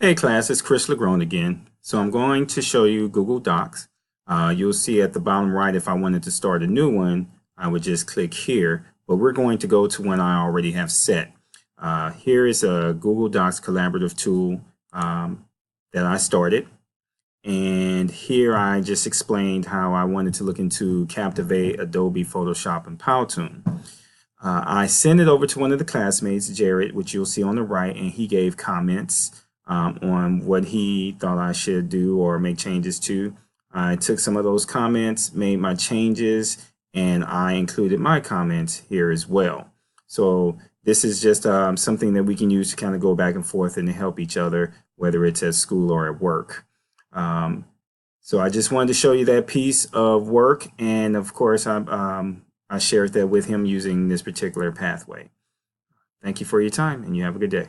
Hey class, it's Chris Lagrone again. So I'm going to show you Google Docs. You'll see at the bottom right, if I wanted to start a new one, I would just click here, but we're going to go to one I already have set. Here is a Google Docs collaborative tool that I started. And here I just explained how I wanted to look into Captivate, Adobe, Photoshop, and Powtoon. I sent it over to one of the classmates, Jared, which you'll see on the right, and he gave comments on what he thought I should do or make changes to. I took some of those comments, made my changes, and I included my comments here as well. So this is just something that we can use to kind of go back and forth and to help each other, whether it's at school or at work. So I just wanted to show you that piece of work, and of course I shared that with him using this particular pathway. Thank you for your time, and you have a good day.